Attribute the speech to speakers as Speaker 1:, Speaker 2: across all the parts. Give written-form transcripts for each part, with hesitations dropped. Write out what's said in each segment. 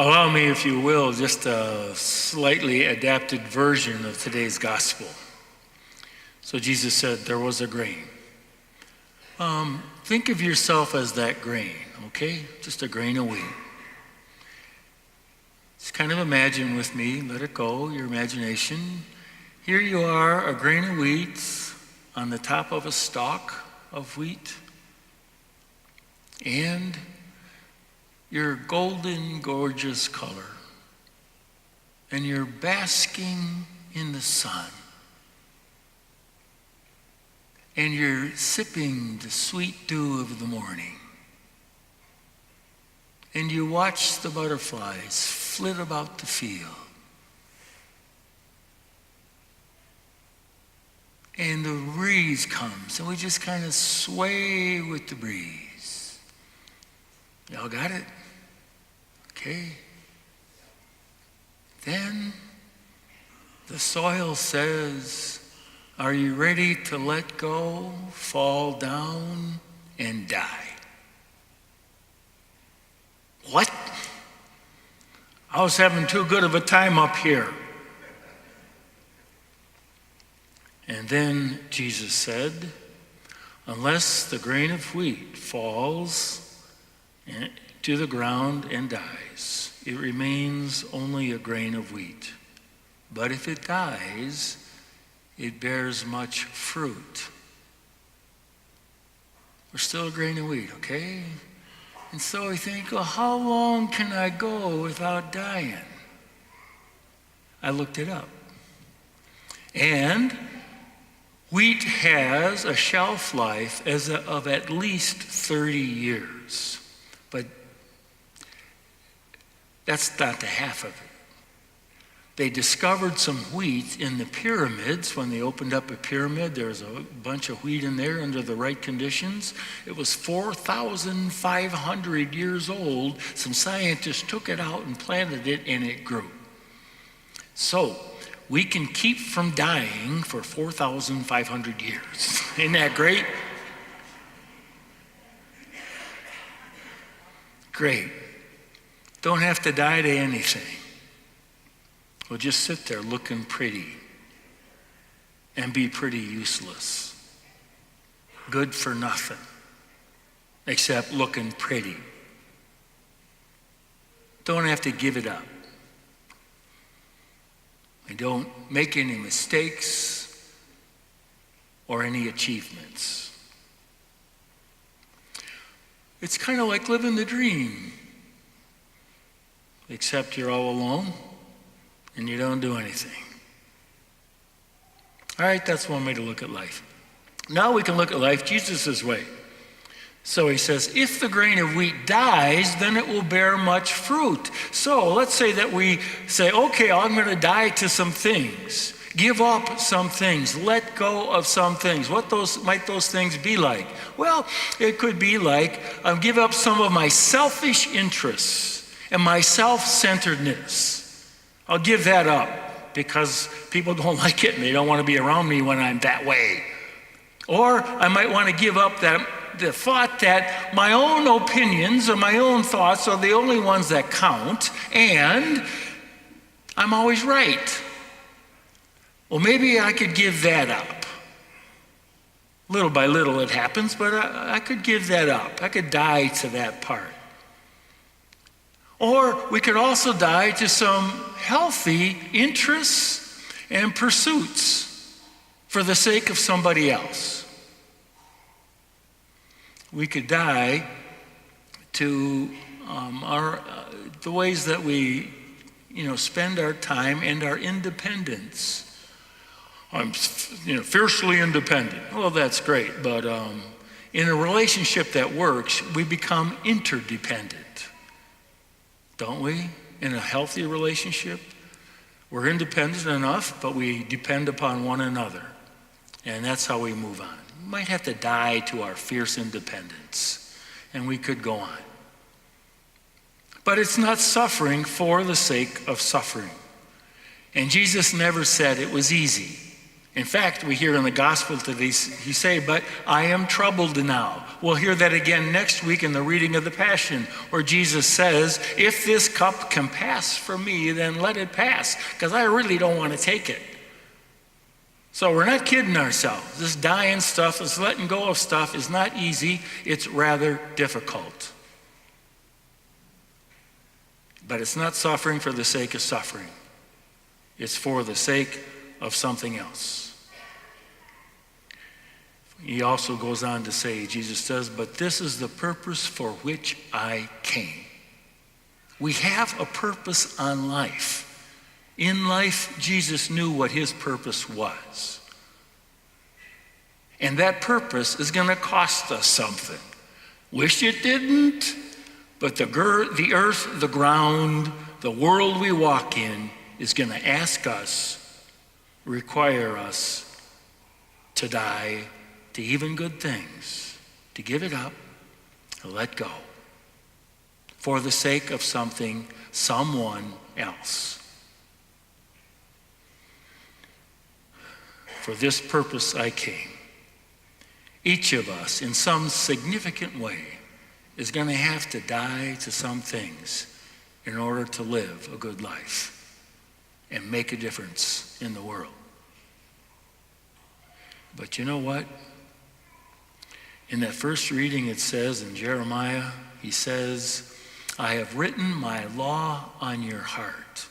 Speaker 1: Allow me, if you will, just a slightly adapted version of today's gospel. So Jesus said there was a grain. Think of yourself as that grain, okay? Just a grain of wheat. Just kind of imagine with me, let it go, your imagination. Here you are, a grain of wheat on the top of a stalk of wheat. And your golden, gorgeous color. And you're basking in the sun. And you're sipping the sweet dew of the morning. And you watch the butterflies flit about the field. And the breeze comes, and we just kind of sway with the breeze. Y'all got it? Okay. Then the soil says, are you ready to let go, fall down, and die? What? I was having too good of a time up here. And then Jesus said, unless the grain of wheat falls to the ground and dies, it remains only a grain of wheat. But if it dies, it bears much fruit. We're still a grain of wheat, okay? And so we think, well, how long can I go without dying? I looked it up. And wheat has a shelf life of at least 30 years. But that's not the half of it. They discovered some wheat in the pyramids. When they opened up a pyramid, there was a bunch of wheat in there under the right conditions. It was 4,500 years old. Some scientists took it out and planted it, and it grew. So we can keep from dying for 4,500 years. Isn't that great? Great. Don't have to die to anything. We'll just sit there looking pretty and be pretty useless. Good for nothing, except looking pretty. Don't have to give it up. We don't make any mistakes or any achievements. It's kind of like living the dream, except you're all alone and you don't do anything. All right, that's one way to look at life. Now we can look at life Jesus' way. So he says, if the grain of wheat dies, then it will bear much fruit. So let's say that we say, okay, I'm going to die to some things. Give up some things. Let go of some things. What might those things be like? Well, it could be like give up some of my selfish interests and my self-centeredness. I'll give that up because people don't like it and they don't want to be around me when I'm that way. Or I might want to give up the thought that my own opinions or my own thoughts are the only ones that count, and I'm always right. Well, maybe I could give that up. Little by little it happens, but I could give that up. I could die to that part. Or we could also die to some healthy interests and pursuits for the sake of somebody else. We could die to the ways that we, spend our time and our independence. I'm, fiercely independent. Well, that's great, but in a relationship that works, we become interdependent, don't we? In a healthy relationship, we're independent enough, but we depend upon one another, and that's how we move on. We might have to die to our fierce independence, and we could go on. But it's not suffering for the sake of suffering. And Jesus never said it was easy. In fact, we hear in the gospel today, he say, but I am troubled now. We'll hear that again next week in the reading of the Passion, where Jesus says, if this cup can pass from me, then let it pass, because I really don't want to take it. So we're not kidding ourselves. This dying stuff, this letting go of stuff is not easy. It's rather difficult. But it's not suffering for the sake of suffering. It's for the sake of something else. He also goes on to say, Jesus says, but this is the purpose for which I came. We have a purpose on life. In life, Jesus knew what his purpose was. And that purpose is going to cost us something. Wish it didn't, but the earth, the ground, the world we walk in is going to ask us, require us to die to even good things, to give it up, to let go, for the sake of something, someone else. For this purpose I came. Each of us, in some significant way, is going to have to die to some things in order to live a good life and make a difference in the world. But you know what? In that first reading, it says in Jeremiah, he says, I have written my law on your heart.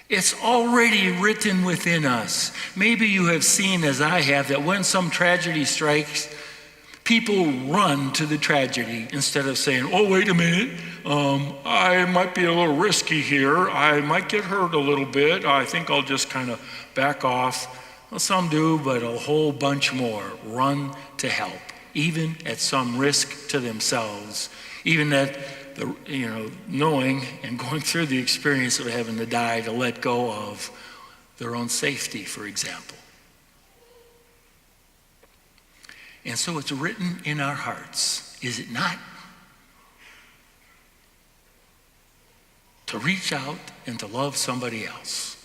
Speaker 1: It's already written within us. Maybe you have seen, as I have, that when some tragedy strikes, people run to the tragedy instead of saying, oh, wait a minute, I might be a little risky here. I might get hurt a little bit. I think I'll just kind of back off. Well, some do, but a whole bunch more run to help, even at some risk to themselves, even at knowing and going through the experience of having to die to let go of their own safety, for example. And so it's written in our hearts, is it not? To reach out and to love somebody else.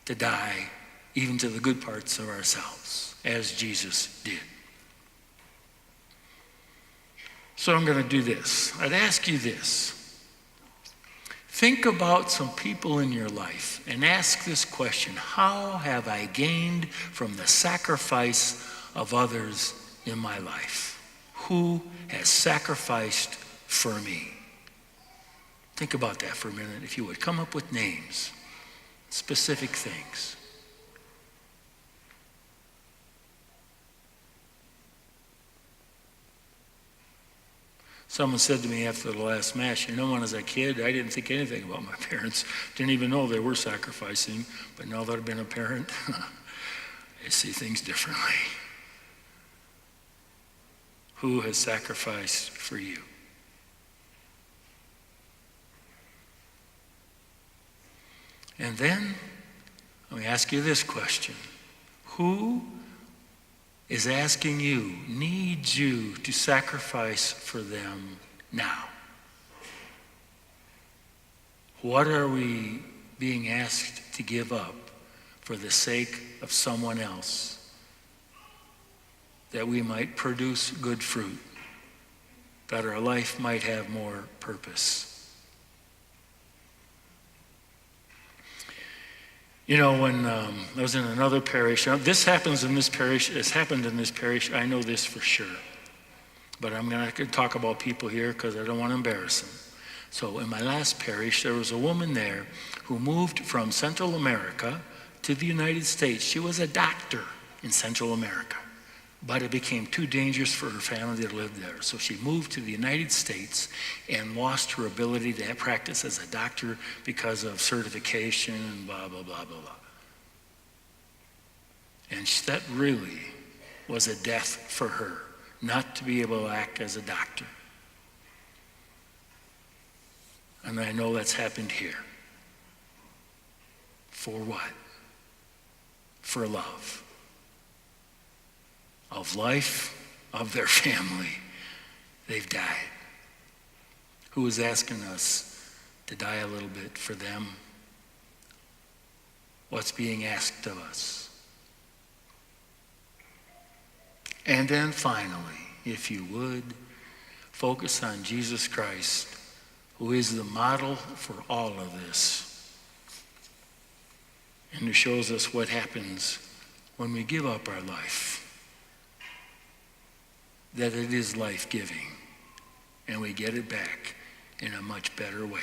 Speaker 1: To die even to the good parts of ourselves, as Jesus did. So I'm going to do this. I'd ask you this. Think about some people in your life and ask this question: how have I gained from the sacrifice of others in my life? Who has sacrificed for me? Think about that for a minute, if you would. Come up with names, specific things. Someone said to me after the last Mass, when as a kid, I didn't think anything about my parents. Didn't even know they were sacrificing. But now that I've been a parent, I see things differently. Who has sacrificed for you? And then, let me ask you this question. Who is asking you, needs you to sacrifice for them now? What are we being asked to give up for the sake of someone else, that we might produce good fruit, that our life might have more purpose? When I was in another parish, this happens in this parish, it's happened in this parish, I know this for sure. But I'm not going to talk about people here because I don't want to embarrass them. So in my last parish, there was a woman there who moved from Central America to the United States. She was a doctor in Central America, but it became too dangerous for her family to live there. So she moved to the United States and lost her ability to practice as a doctor because of certification and blah, blah, blah, blah, blah. And that really was a death for her, not to be able to act as a doctor. And I know that's happened here. For what? For love. Of life, of their family. They've died. Who is asking us to die a little bit for them? what's being asked of us. And then finally, if you would, focus on Jesus Christ, who is the model for all of this, and who shows us what happens when we give up our life, that it is life-giving, and we get it back in a much better way.